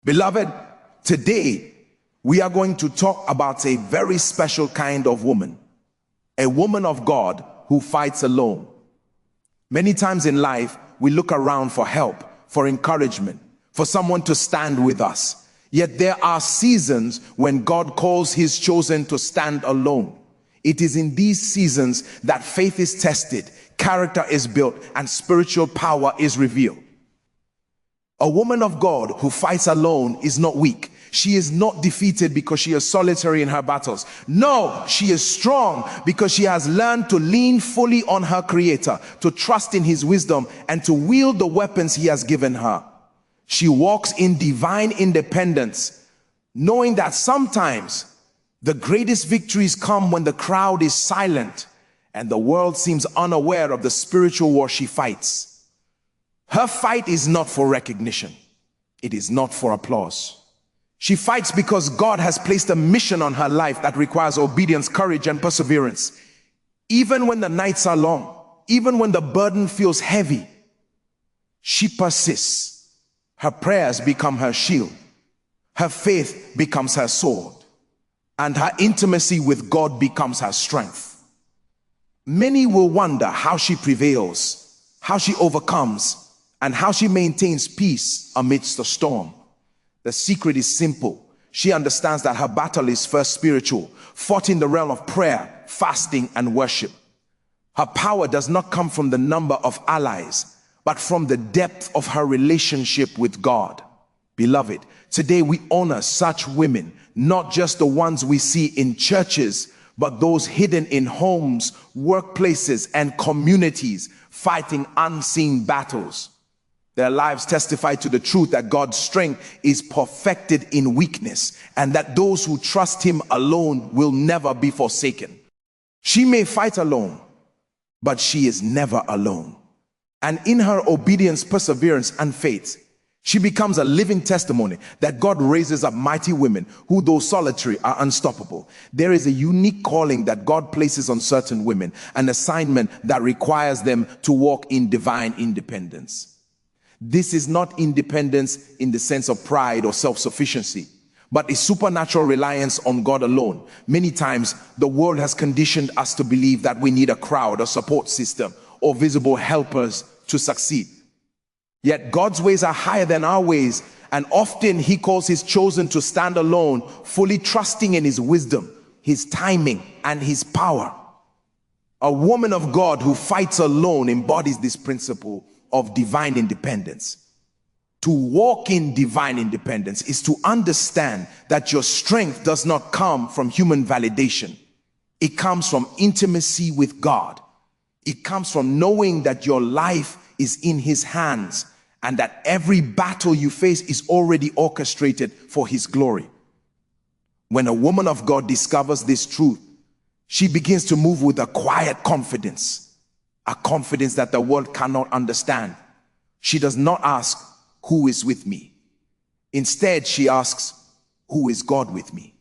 Beloved, today we are going to talk about a very special kind of woman, a woman of God who fights alone. Many times in life, we look around for help, for encouragement, for someone to stand with us. Yet there are seasons when God calls his chosen to stand alone. It is in these seasons that faith is tested, character is built, and spiritual power is revealed. A woman of God who fights alone is not weak. She is not defeated because she is solitary in her battles. No, she is strong because she has learned to lean fully on her Creator, to trust in his wisdom, and to wield the weapons he has given her. She walks in divine independence, knowing that sometimes the greatest victories come when the crowd is silent and the world seems unaware of the spiritual war she fights. Her fight is not for recognition. It is not for applause. She fights because God has placed a mission on her life that requires obedience, courage, and perseverance. Even when the nights are long, even when the burden feels heavy, she persists. Her prayers become her shield. Her faith becomes her sword. And her intimacy with God becomes her strength. Many will wonder how she prevails, how she overcomes, and how she maintains peace amidst the storm. The secret is simple. She understands that her battle is first spiritual, fought in the realm of prayer, fasting, and worship. Her power does not come from the number of allies, but from the depth of her relationship with God. Beloved, today we honor such women, not just the ones we see in churches, but those hidden in homes, workplaces, and communities, fighting unseen battles. Their lives testify to the truth that God's strength is perfected in weakness, and that those who trust him alone will never be forsaken. She may fight alone, but she is never alone. And in her obedience, perseverance, and faith, she becomes a living testimony that God raises up mighty women who, though solitary, are unstoppable. There is a unique calling that God places on certain women, an assignment that requires them to walk in divine independence. This is not independence in the sense of pride or self-sufficiency, but a supernatural reliance on God alone. Many times, the world has conditioned us to believe that we need a crowd, a support system, or visible helpers to succeed. Yet God's ways are higher than our ways, and often he calls his chosen to stand alone, fully trusting in his wisdom, his timing, and his power. A woman of God who fights alone embodies this principle of divine independence. To walk in divine independence is to understand that your strength does not come from human validation. It comes from intimacy with God. It comes from knowing that your life is in his hands and that every battle you face is already orchestrated for his glory. When a woman of God discovers this truth, she begins to move with a quiet confidence, a confidence that the world cannot understand. She does not ask, "Who is with me?" Instead, she asks, "Who is God with me?"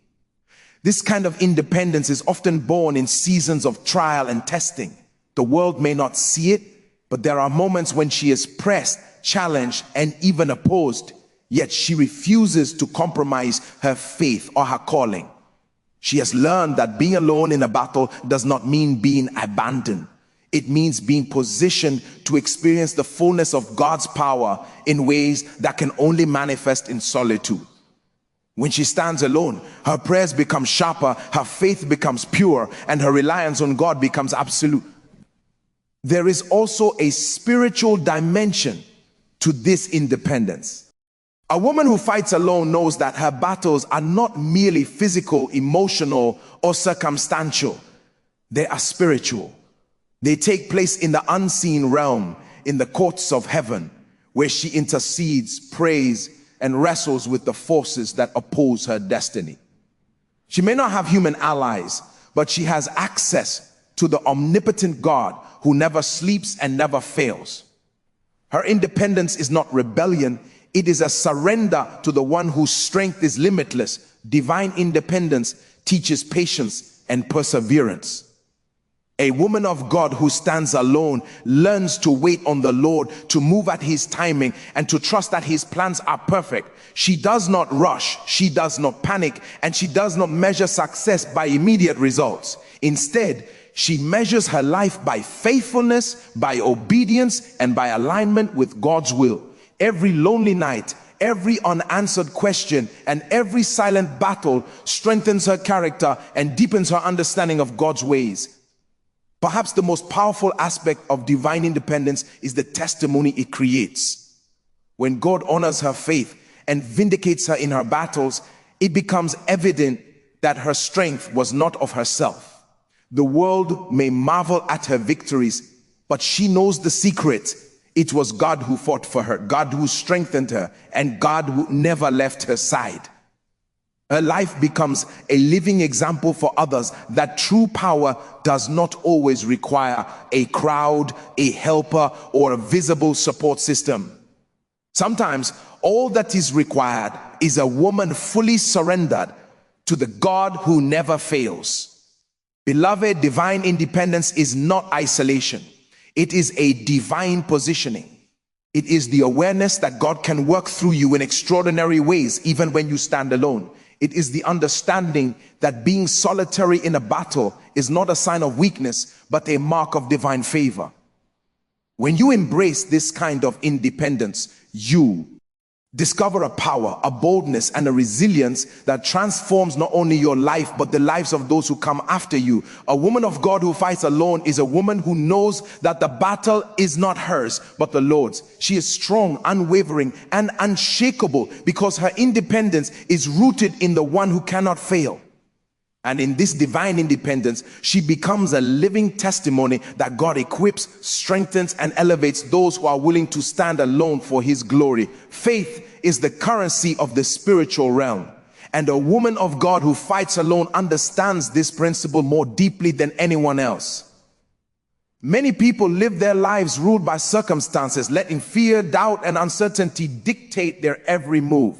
This kind of independence is often born in seasons of trial and testing. The world may not see it, but there are moments when she is pressed, challenged, and even opposed, yet she refuses to compromise her faith or her calling. She has learned that being alone in a battle does not mean being abandoned. It means being positioned to experience the fullness of God's power in ways that can only manifest in solitude. When she stands alone, her prayers become sharper, her faith becomes pure, and her reliance on God becomes absolute. There is also a spiritual dimension to this independence. A woman who fights alone knows that her battles are not merely physical, emotional, or circumstantial. They are spiritual. They take place in the unseen realm, in the courts of heaven, where she intercedes, prays, and wrestles with the forces that oppose her destiny. She may not have human allies, but she has access to the omnipotent God who never sleeps and never fails. Her independence is not rebellion, it is a surrender to the one whose strength is limitless. Divine independence teaches patience and perseverance. A woman of God who stands alone learns to wait on the Lord, to move at his timing, and to trust that his plans are perfect. She does not rush, she does not panic, and she does not measure success by immediate results. Instead, she measures her life by faithfulness, by obedience, and by alignment with God's will. Every lonely night, every unanswered question, and every silent battle strengthens her character and deepens her understanding of God's ways. Perhaps the most powerful aspect of divine independence is the testimony it creates. When God honors her faith and vindicates her in her battles, it becomes evident that her strength was not of herself. The world may marvel at her victories, but she knows the secret. It was God who fought for her, God who strengthened her, and God who never left her side. Her life becomes a living example for others that true power does not always require a crowd, a helper, or a visible support system. Sometimes all that is required is a woman fully surrendered to the God who never fails. Beloved, divine independence is not isolation. It is a divine positioning. It is the awareness that God can work through you in extraordinary ways even when you stand alone. It is the understanding that being solitary in a battle is not a sign of weakness, but a mark of divine favor. When you embrace this kind of independence, you discover a power, a boldness, and a resilience that transforms not only your life, but the lives of those who come after you. A woman of God who fights alone is a woman who knows that the battle is not hers, but the Lord's. She is strong, unwavering, and unshakable because her independence is rooted in the one who cannot fail. And in this divine independence, she becomes a living testimony that God equips, strengthens, and elevates those who are willing to stand alone for his glory. Faith is the currency of the spiritual realm. And a woman of God who fights alone understands this principle more deeply than anyone else. Many people live their lives ruled by circumstances, letting fear, doubt, and uncertainty dictate their every move.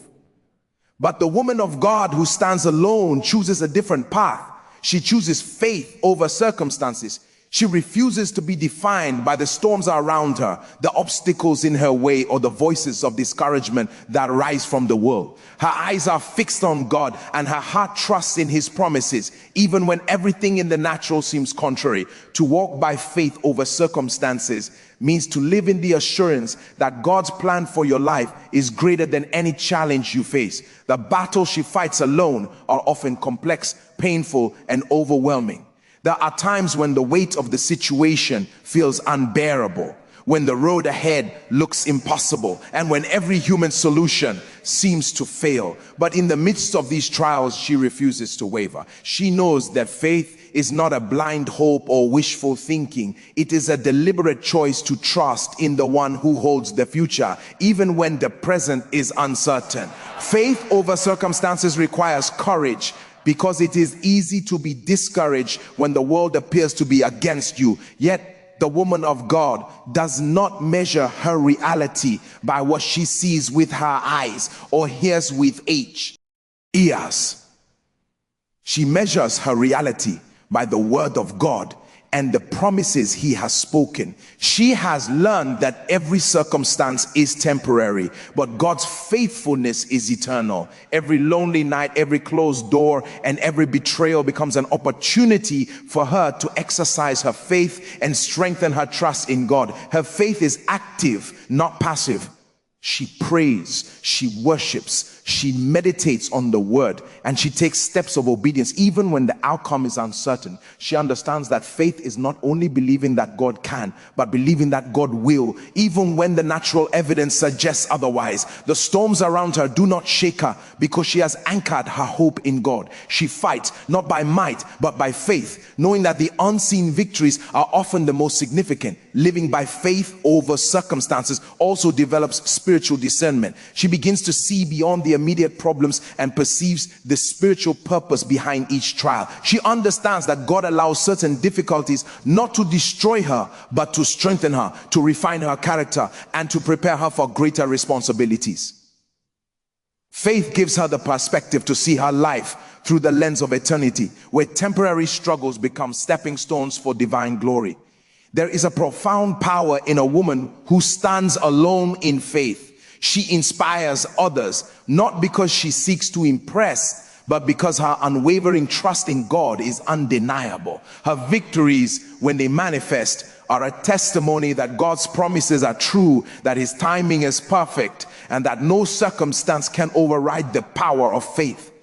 But the woman of God who stands alone chooses a different path. She chooses faith over circumstances. She refuses to be defined by the storms around her, the obstacles in her way, or the voices of discouragement that rise from the world. Her eyes are fixed on God, and her heart trusts in his promises, even when everything in the natural seems contrary. To walk by faith over circumstances means to live in the assurance that God's plan for your life is greater than any challenge you face. The battles she fights alone are often complex, painful, and overwhelming. There are times when the weight of the situation feels unbearable, when the road ahead looks impossible, and when every human solution seems to fail. But in the midst of these trials, she refuses to waver. She knows that faith is not a blind hope or wishful thinking. It is a deliberate choice to trust in the one who holds the future, even when the present is uncertain. Faith over circumstances requires courage, because it is easy to be discouraged when the world appears to be against you. Yet the woman of God does not measure her reality by what she sees with her eyes or hears with ears. She measures her reality by the word of God and the promises he has spoken. She has learned that every circumstance is temporary, but God's faithfulness is eternal. Every lonely night, every closed door, and every betrayal becomes an opportunity for her to exercise her faith and strengthen her trust in God. Her faith is active, not passive. She prays, she worships, she meditates on the word, and she takes steps of obedience even when the outcome is uncertain. She understands that faith is not only believing that God can, but believing that God will, even when the natural evidence suggests otherwise. The storms around her do not shake her because she has anchored her hope in God. She fights not by might, but by faith, knowing that the unseen victories are often the most significant. Living by faith over circumstances also develops spiritual discernment. She begins to see beyond the immediate problems and perceives the spiritual purpose behind each trial. She understands that God allows certain difficulties not to destroy her, but to strengthen her, to refine her character, and to prepare her for greater responsibilities. Faith gives her the perspective to see her life through the lens of eternity, where temporary struggles become stepping stones for divine glory. There is a profound power in a woman who stands alone in faith. She inspires others, not because she seeks to impress, but because her unwavering trust in God is undeniable. Her victories, when they manifest, are a testimony that God's promises are true, that his timing is perfect, and that no circumstance can override the power of faith.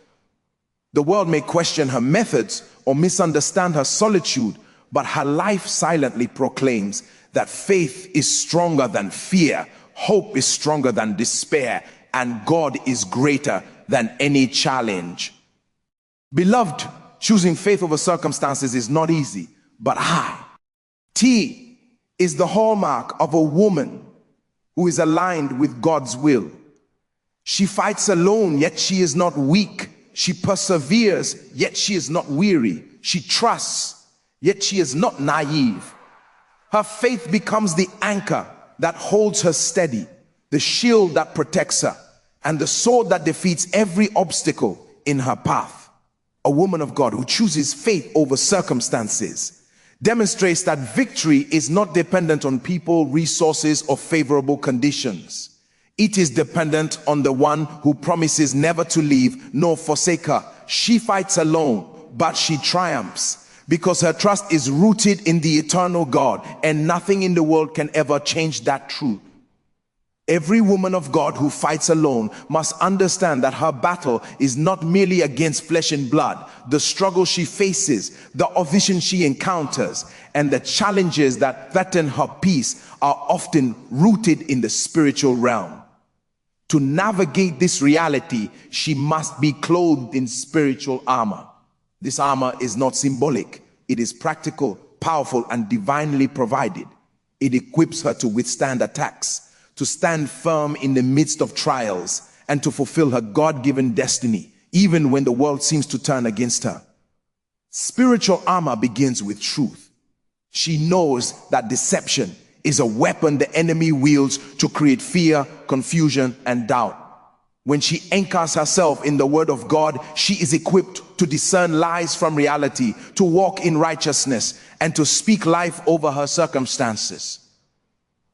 The world may question her methods or misunderstand her solitude, but her life silently proclaims that faith is stronger than fear, hope is stronger than despair, and God is greater than any challenge. Beloved, choosing faith over circumstances is not easy, but high. T is the hallmark of a woman who is aligned with God's will. She fights alone, yet she is not weak. She perseveres, yet she is not weary. She trusts, yet she is not naive. Her faith becomes the anchor that holds her steady, the shield that protects her, and the sword that defeats every obstacle in her path. A woman of God who chooses faith over circumstances demonstrates that victory is not dependent on people, resources, or favorable conditions. It is dependent on the one who promises never to leave nor forsake her. She fights alone, but she triumphs because her trust is rooted in the eternal God, and nothing in the world can ever change that truth. Every woman of God who fights alone must understand that her battle is not merely against flesh and blood. The struggle she faces, the opposition she encounters, and the challenges that threaten her peace are often rooted in the spiritual realm. To navigate this reality, she must be clothed in spiritual armor. This armor is not symbolic. It is practical, powerful, and divinely provided. It equips her to withstand attacks, to stand firm in the midst of trials, and to fulfill her God-given destiny, even when the world seems to turn against her. Spiritual armor begins with truth. She knows that deception is a weapon the enemy wields to create fear, confusion, and doubt. When she anchors herself in the word of God, she is equipped to discern lies from reality, to walk in righteousness, and to speak life over her circumstances.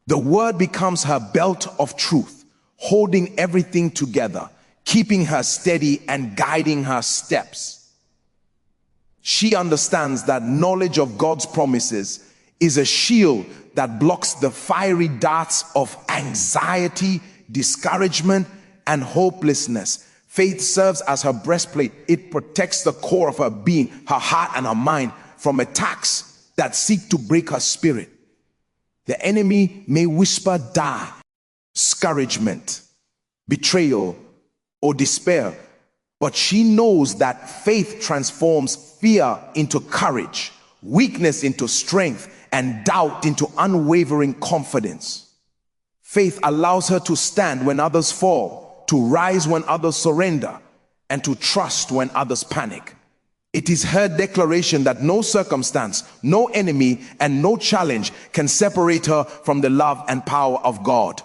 The word becomes her belt of truth, holding everything together, keeping her steady and guiding her steps. She understands that knowledge of God's promises is a shield that blocks the fiery darts of anxiety, discouragement, and hopelessness. Faith serves as her breastplate. It protects the core of her being, her heart and her mind from attacks that seek to break her spirit. The enemy may whisper doubt, discouragement, betrayal, or despair, but she knows that faith transforms fear into courage, weakness into strength, and doubt into unwavering confidence. Faith allows her to stand when others fall, to rise when others surrender, and to trust when others panic. It is her declaration that no circumstance, no enemy, and no challenge can separate her from the love and power of God.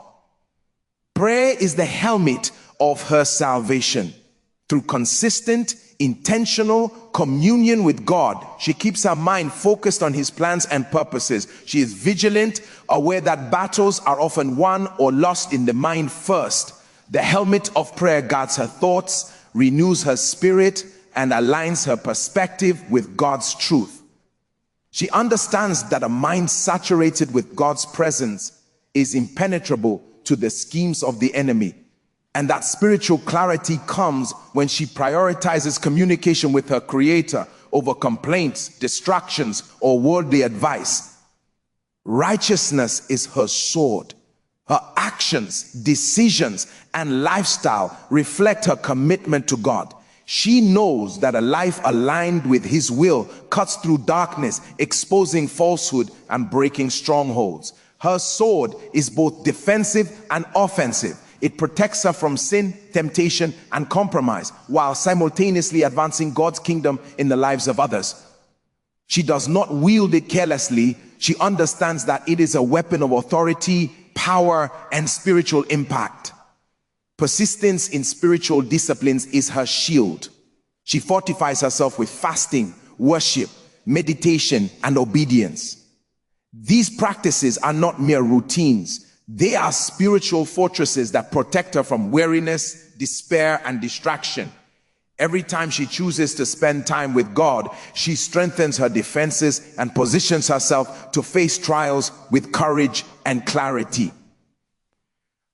Prayer is the helmet of her salvation. Through consistent, intentional communion with God, she keeps her mind focused on his plans and purposes. She is vigilant, aware that battles are often won or lost in the mind first. The helmet of prayer guards her thoughts, renews her spirit, and aligns her perspective with God's truth. She understands that a mind saturated with God's presence is impenetrable to the schemes of the enemy, and that spiritual clarity comes when she prioritizes communication with her Creator over complaints, distractions, or worldly advice. Righteousness is her sword. Her actions, decisions, and lifestyle reflect her commitment to God. She knows that a life aligned with his will cuts through darkness, exposing falsehood and breaking strongholds. Her sword is both defensive and offensive. It protects her from sin, temptation, and compromise, while simultaneously advancing God's kingdom in the lives of others. She does not wield it carelessly. She understands that it is a weapon of authority, power, and spiritual impact. Persistence in spiritual disciplines is her shield. She fortifies herself with fasting, worship, meditation, and obedience. These practices are not mere routines. They are spiritual fortresses that protect her from weariness, despair, and distraction. Every time she chooses to spend time with God, she strengthens her defenses and positions herself to face trials with courage and clarity.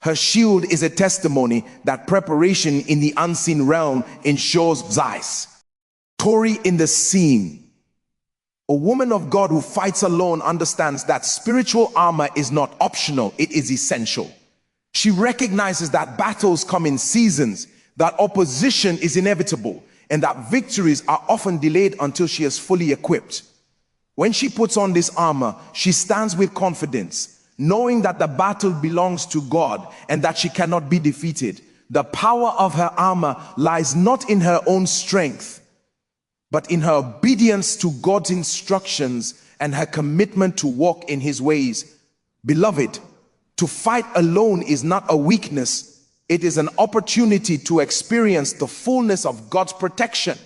Her shield is a testimony that preparation in the unseen realm ensures Zeiss. Tori in the scene. A woman of God who fights alone understands that spiritual armor is not optional, it is essential. She recognizes that battles come in seasons, that opposition is inevitable, and that victories are often delayed until she is fully equipped. When she puts on this armor, she stands with confidence, knowing that the battle belongs to God and that she cannot be defeated. The power of her armor lies not in her own strength, but in her obedience to God's instructions and her commitment to walk in his ways. Beloved, to fight alone is not a weakness. It is an opportunity to experience the fullness of God's protection.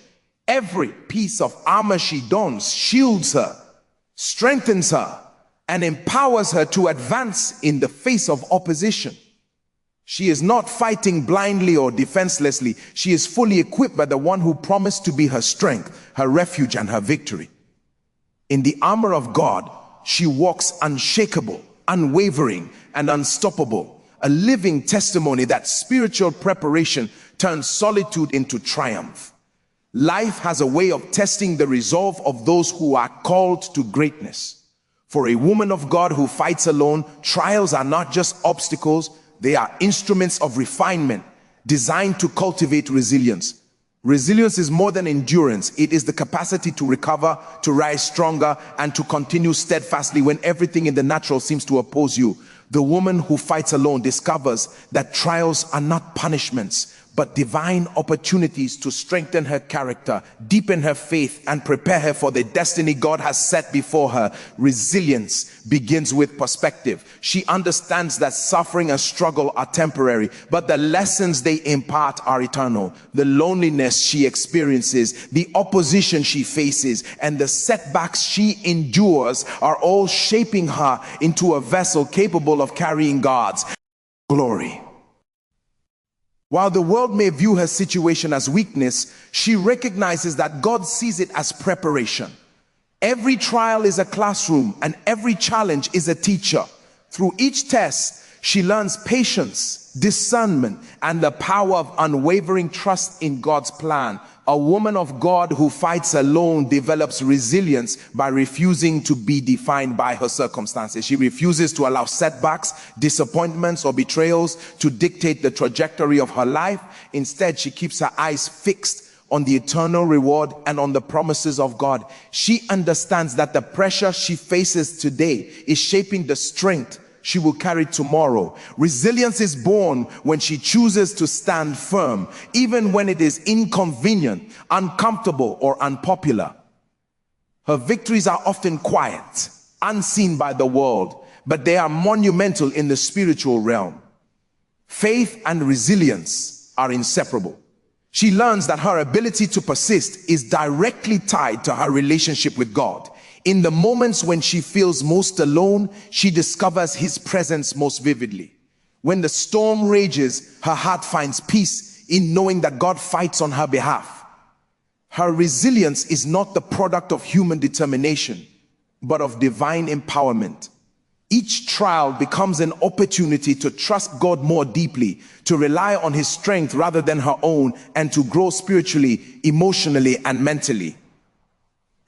Every piece of armor she dons shields her, strengthens her, and empowers her to advance in the face of opposition. She is not fighting blindly or defenselessly. She is fully equipped by the one who promised to be her strength, her refuge, and her victory. In the armor of God, she walks unshakable, unwavering, and unstoppable. A living testimony that spiritual preparation turns solitude into triumph. Life has a way of testing the resolve of those who are called to greatness. For a woman of God who fights alone, trials are not just obstacles, they are instruments of refinement designed to cultivate resilience. Resilience is more than endurance. It is the capacity to recover, to rise stronger, and to continue steadfastly when everything in the natural seems to oppose you. The woman who fights alone discovers that trials are not punishments, but divine opportunities to strengthen her character, deepen her faith, and prepare her for the destiny God has set before her. Resilience begins with perspective. She understands that suffering and struggle are temporary, but the lessons they impart are eternal. The loneliness she experiences, the opposition she faces, and the setbacks she endures are all shaping her into a vessel capable of carrying God's glory. While the world may view her situation as weakness, she recognizes that God sees it as preparation. Every trial is a classroom, and every challenge is a teacher. Through each test, she learns patience, discernment, and the power of unwavering trust in God's plan. A woman of God who fights alone develops resilience by refusing to be defined by her circumstances. She refuses to allow setbacks, disappointments, or betrayals to dictate the trajectory of her life. Instead, she keeps her eyes fixed on the eternal reward and on the promises of God. She understands that the pressure she faces today is shaping the strength she will carry tomorrow. Resilience is born when she chooses to stand firm, even when it is inconvenient, uncomfortable, or unpopular. Her victories are often quiet, unseen by the world, but they are monumental in the spiritual realm. Faith and resilience are inseparable. She learns that her ability to persist is directly tied to her relationship with God. In the moments when she feels most alone, she discovers his presence most vividly. When the storm rages, her heart finds peace in knowing that God fights on her behalf. Her resilience is not the product of human determination, but of divine empowerment. Each trial becomes an opportunity to trust God more deeply, to rely on his strength rather than her own, and to grow spiritually, emotionally, and mentally.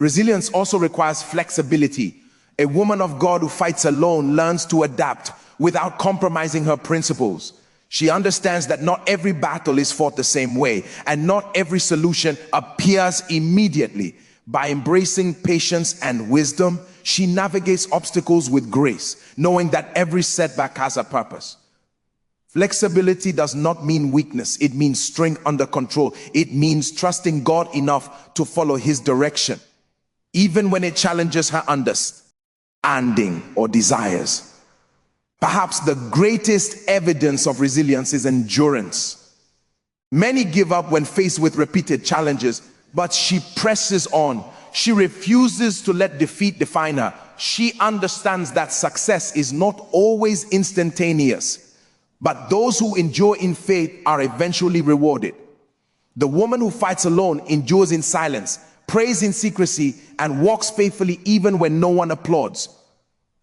Resilience also requires flexibility. A woman of God who fights alone learns to adapt without compromising her principles. She understands that not every battle is fought the same way, and not every solution appears immediately. By embracing patience and wisdom, she navigates obstacles with grace, knowing that every setback has a purpose. Flexibility does not mean weakness. It means strength under control. It means trusting God enough to follow his direction, even when it challenges her understanding or desires. Perhaps the greatest evidence of resilience is endurance. Many give up when faced with repeated challenges, but she presses on. She refuses to let defeat define her. She understands that success is not always instantaneous, but those who endure in faith are eventually rewarded. The woman who fights alone endures in silence, prays in secrecy, and walks faithfully even when no one applauds.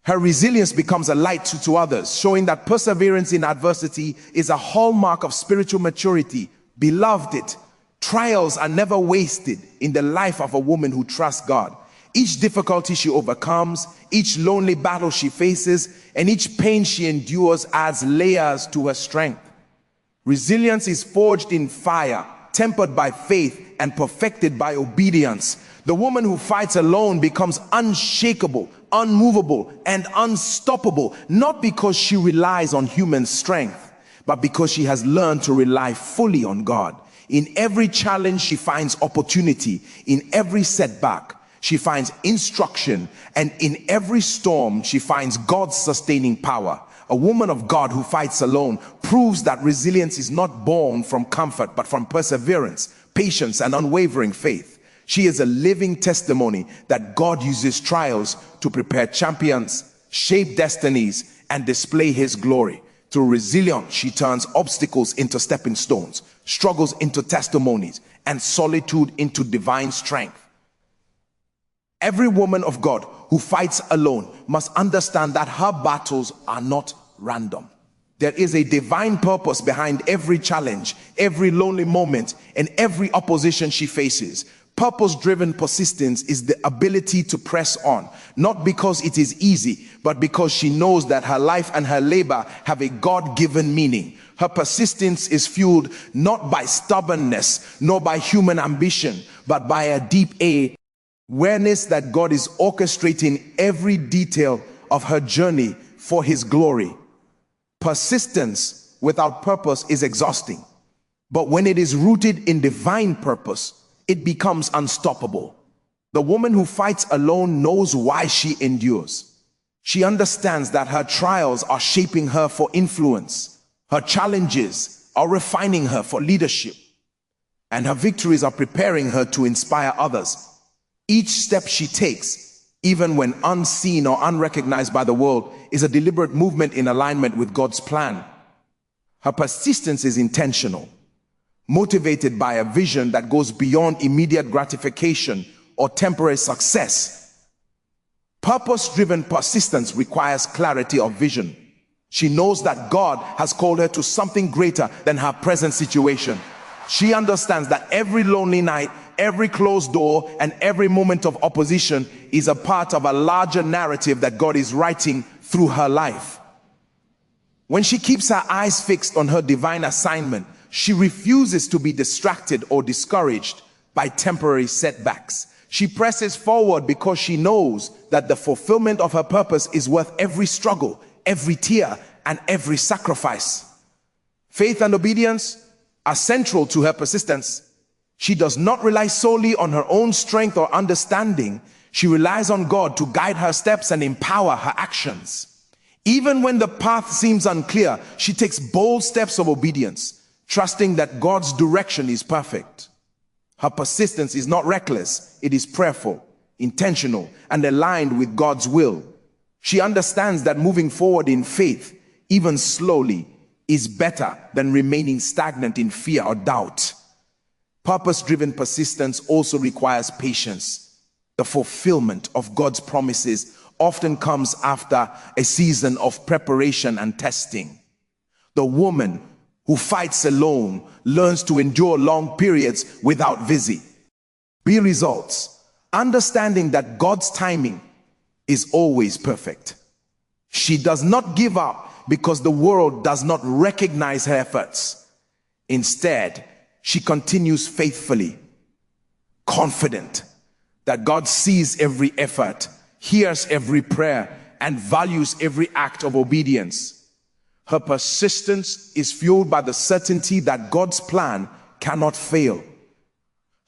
Her resilience becomes a light to others, showing that perseverance in adversity is a hallmark of spiritual maturity. Beloved, trials are never wasted in the life of a woman who trusts God. Each difficulty she overcomes, each lonely battle she faces, and each pain she endures adds layers to her strength. Resilience is forged in fire, tempered by faith, and perfected by obedience. The woman who fights alone becomes unshakable, unmovable, and unstoppable, not because she relies on human strength, but because she has learned to rely fully on God. In every challenge, she finds opportunity. In every setback, she finds instruction. And in every storm, she finds God's sustaining power. A woman of God who fights alone proves that resilience is not born from comfort, but from perseverance, patience, and unwavering faith. She is a living testimony that God uses trials to prepare champions, shape destinies, and display His glory. Through resilience, she turns obstacles into stepping stones, struggles into testimonies, and solitude into divine strength. Every woman of God who fights alone must understand that her battles are not random. There is a divine purpose behind every challenge, every lonely moment, and every opposition she faces. Purpose-driven persistence is the ability to press on, not because it is easy, but because she knows that her life and her labor have a God-given meaning. Her persistence is fueled not by stubbornness, nor by human ambition, but by a deep awareness that God is orchestrating every detail of her journey for His glory. Persistence without purpose is exhausting, but when it is rooted in divine purpose, it becomes unstoppable. The woman who fights alone knows why she endures. She understands that her trials are shaping her for influence. Her challenges are refining her for leadership. And her victories are preparing her to inspire others. Each step she takes, even when unseen or unrecognized by the world, is a deliberate movement in alignment with God's plan. Her persistence is intentional, motivated by a vision that goes beyond immediate gratification or temporary success. Purpose-driven persistence requires clarity of vision. She knows that God has called her to something greater than her present situation. She understands that every lonely night, every closed door, and every moment of opposition is a part of a larger narrative that God is writing through her life. When she keeps her eyes fixed on her divine assignment, she refuses to be distracted or discouraged by temporary setbacks. She presses forward because she knows that the fulfillment of her purpose is worth every struggle, every tear, and every sacrifice. Faith and obedience are central to her persistence. She does not rely solely on her own strength or understanding. She relies on God to guide her steps and empower her actions. Even when the path seems unclear, she takes bold steps of obedience, trusting that God's direction is perfect. Her persistence is not reckless, it is prayerful, intentional, and aligned with God's will. She understands that moving forward in faith, even slowly, is better than remaining stagnant in fear or doubt. Purpose-driven persistence also requires patience. The fulfillment of God's promises often comes after a season of preparation and testing. The woman who fights alone learns to endure long periods without visibility results, understanding that God's timing is always perfect. She does not give up because the world does not recognize her efforts. Instead, she continues faithfully, confident that God sees every effort, hears every prayer, and values every act of obedience. Her persistence is fueled by the certainty that God's plan cannot fail.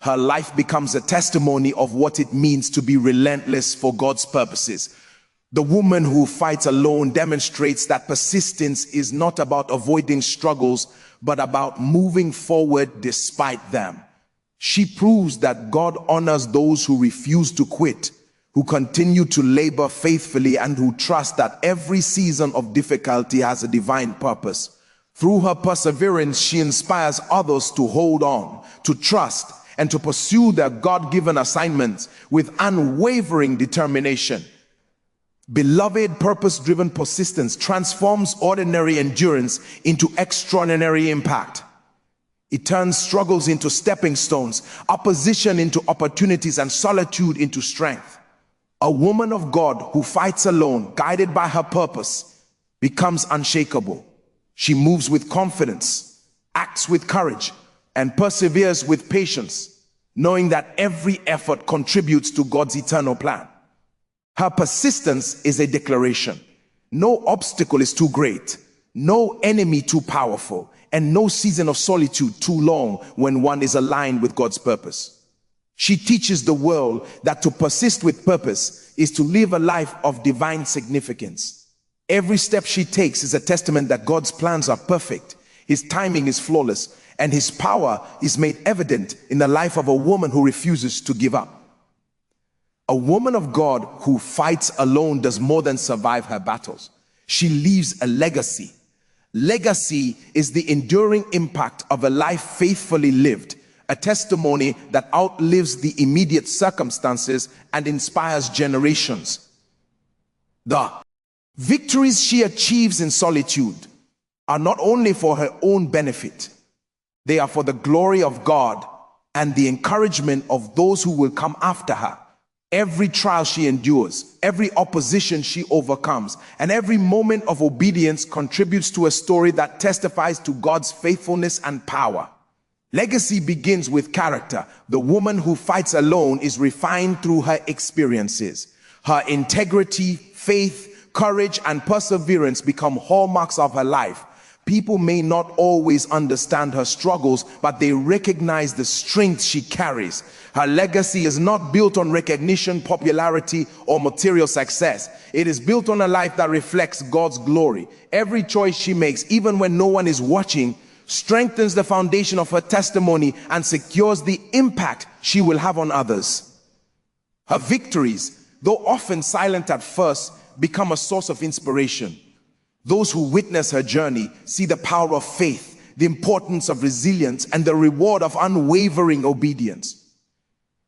Her life becomes a testimony of what it means to be relentless for God's purposes. The woman who fights alone demonstrates that persistence is not about avoiding struggles, but about moving forward despite them. She proves that God honors those who refuse to quit, who continue to labor faithfully, and who trust that every season of difficulty has a divine purpose. Through her perseverance, she inspires others to hold on, to trust, and to pursue their God-given assignments with unwavering determination. Beloved, purpose-driven persistence transforms ordinary endurance into extraordinary impact. It turns struggles into stepping stones, opposition into opportunities, and solitude into strength. A woman of God who fights alone, guided by her purpose, becomes unshakable. She moves with confidence, acts with courage, and perseveres with patience, knowing that every effort contributes to God's eternal plan. Her persistence is a declaration. No obstacle is too great, no enemy too powerful, and no season of solitude too long when one is aligned with God's purpose. She teaches the world that to persist with purpose is to live a life of divine significance. Every step she takes is a testament that God's plans are perfect, His timing is flawless, and His power is made evident in the life of a woman who refuses to give up. A woman of God who fights alone does more than survive her battles. She leaves a legacy. Legacy is the enduring impact of a life faithfully lived, a testimony that outlives the immediate circumstances and inspires generations. The victories she achieves in solitude are not only for her own benefit, they are for the glory of God and the encouragement of those who will come after her. Every trial she endures, every opposition she overcomes, and every moment of obedience contributes to a story that testifies to God's faithfulness and power. Legacy begins with character. The woman who fights alone is refined through her experiences. Her integrity, faith, courage, and perseverance become hallmarks of her life. People may not always understand her struggles, but they recognize the strength she carries. Her legacy is not built on recognition, popularity, or material success. It is built on a life that reflects God's glory. Every choice she makes, even when no one is watching, strengthens the foundation of her testimony and secures the impact she will have on others. Her victories, though often silent at first, become a source of inspiration. Those who witness her journey see the power of faith, the importance of resilience, and the reward of unwavering obedience.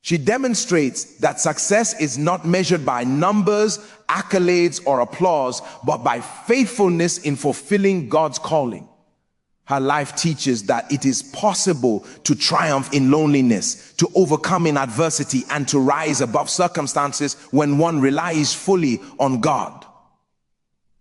She demonstrates that success is not measured by numbers, accolades, or applause, but by faithfulness in fulfilling God's calling. Her life teaches that it is possible to triumph in loneliness, to overcome in adversity, and to rise above circumstances when one relies fully on God.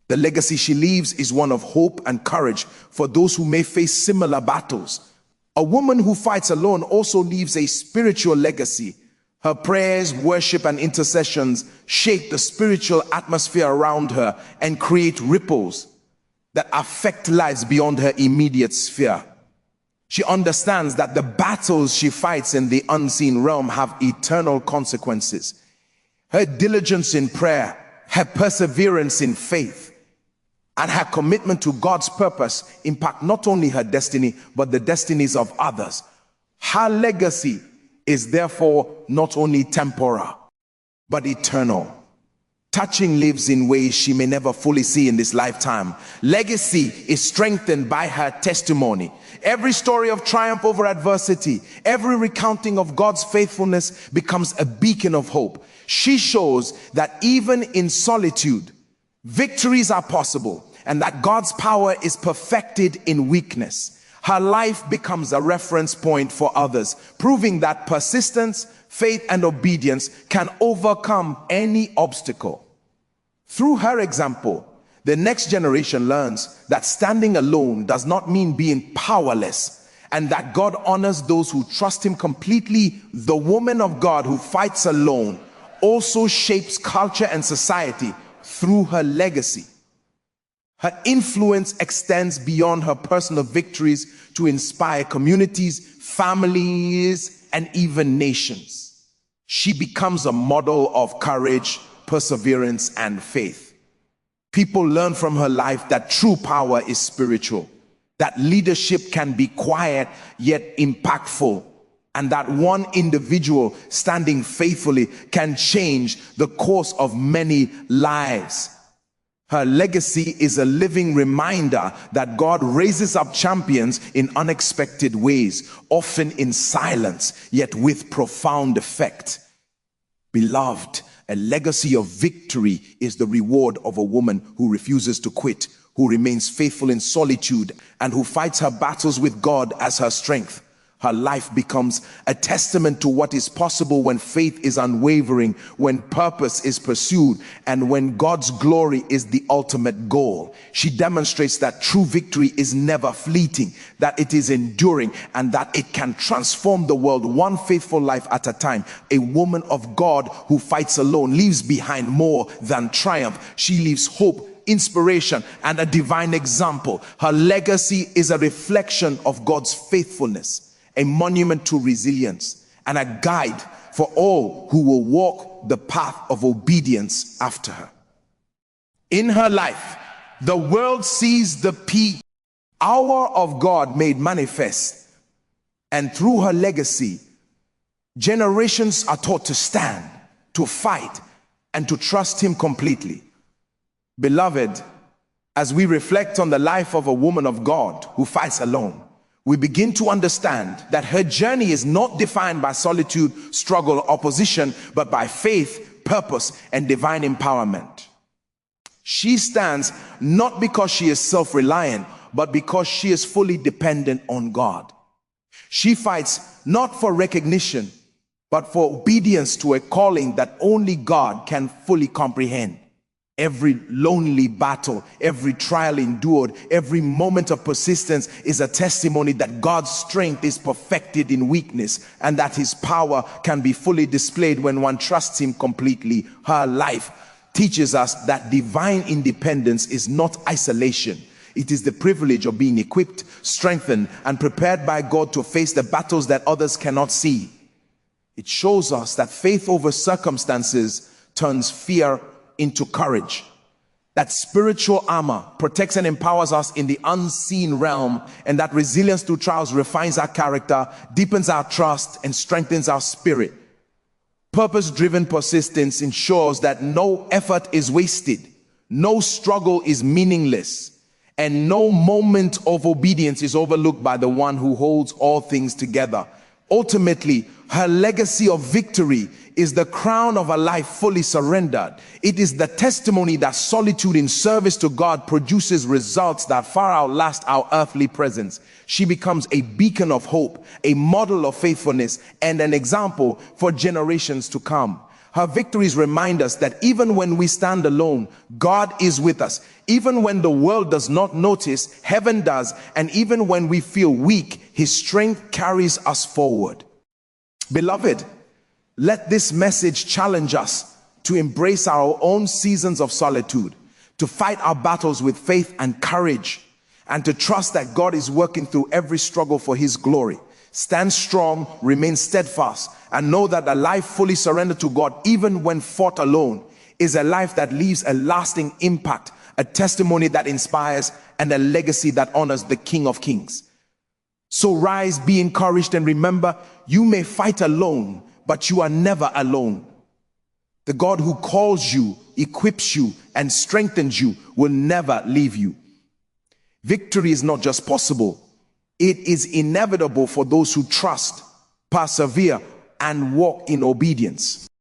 The legacy she leaves is one of hope and courage for those who may face similar battles. A woman who fights alone also leaves a spiritual legacy. Her prayers, worship, and intercessions shape the spiritual atmosphere around her and create ripples that affect lives beyond her immediate sphere. She understands that the battles she fights in the unseen realm have eternal consequences. Her diligence in prayer, her perseverance in faith, and her commitment to God's purpose impact not only her destiny, but the destinies of others. Her legacy is therefore not only temporal, but eternal. Touching lives in ways she may never fully see in this lifetime. Legacy is strengthened by her testimony. Every story of triumph over adversity, every recounting of God's faithfulness becomes a beacon of hope. She shows that even in solitude, victories are possible, and that God's power is perfected in weakness. Her life becomes a reference point for others, proving that persistence, faith, and obedience can overcome any obstacle. Through her example, the next generation learns that standing alone does not mean being powerless, and that God honors those who trust Him completely. The woman of God who fights alone also shapes culture and society through her legacy. Her influence extends beyond her personal victories to inspire communities, families, and even nations. She becomes a model of courage, perseverance, and faith. People learn from her life that true power is spiritual, that leadership can be quiet yet impactful, and that one individual standing faithfully can change the course of many lives. Her legacy is a living reminder that God raises up champions in unexpected ways, often in silence, yet with profound effect. Beloved, a legacy of victory is the reward of a woman who refuses to quit, who remains faithful in solitude, and who fights her battles with God as her strength. Her life becomes a testament to what is possible when faith is unwavering, when purpose is pursued, and when God's glory is the ultimate goal. She demonstrates that true victory is never fleeting, that it is enduring, and that it can transform the world one faithful life at a time. A woman of God who fights alone leaves behind more than triumph. She leaves hope, inspiration, and a divine example. Her legacy is a reflection of God's faithfulness, a monument to resilience, and a guide for all who will walk the path of obedience after her. In her life, the world sees the power of God made manifest, and through her legacy, generations are taught to stand, to fight, and to trust Him completely. Beloved, as we reflect on the life of a woman of God who fights alone, we begin to understand that her journey is not defined by solitude, struggle, opposition, but by faith, purpose, and divine empowerment. She stands not because she is self-reliant, but because she is fully dependent on God. She fights not for recognition, but for obedience to a calling that only God can fully comprehend. Every lonely battle, every trial endured, every moment of persistence is a testimony that God's strength is perfected in weakness, and that His power can be fully displayed when one trusts Him completely. Her life teaches us that divine independence is not isolation. It is the privilege of being equipped, strengthened, and prepared by God to face the battles that others cannot see. It shows us that faith over circumstances turns fear into courage, that spiritual armor protects and empowers us in the unseen realm, and that resilience through trials refines our character, deepens our trust, and strengthens our spirit. Purpose-driven persistence ensures that no effort is wasted, no struggle is meaningless, and no moment of obedience is overlooked by the one who holds all things together. Ultimately, her legacy of victory is the crown of a life fully surrendered. It is the testimony that solitude in service to God produces results that far outlast our earthly presence. She becomes a beacon of hope, a model of faithfulness, and an example for generations to come. Her victories remind us that even when we stand alone, God is with us. Even when the world does not notice, heaven does. And even when we feel weak, His strength carries us forward. Beloved, let this message challenge us to embrace our own seasons of solitude, to fight our battles with faith and courage, and to trust that God is working through every struggle for His glory. Stand strong, remain steadfast, and know that a life fully surrendered to God, even when fought alone, is a life that leaves a lasting impact, a testimony that inspires, and a legacy that honors the King of Kings. So rise, be encouraged, and remember, you may fight alone, but you are never alone. The God who calls you, equips you, and strengthens you will never leave you. Victory is not just possible, it is inevitable for those who trust, persevere, and walk in obedience.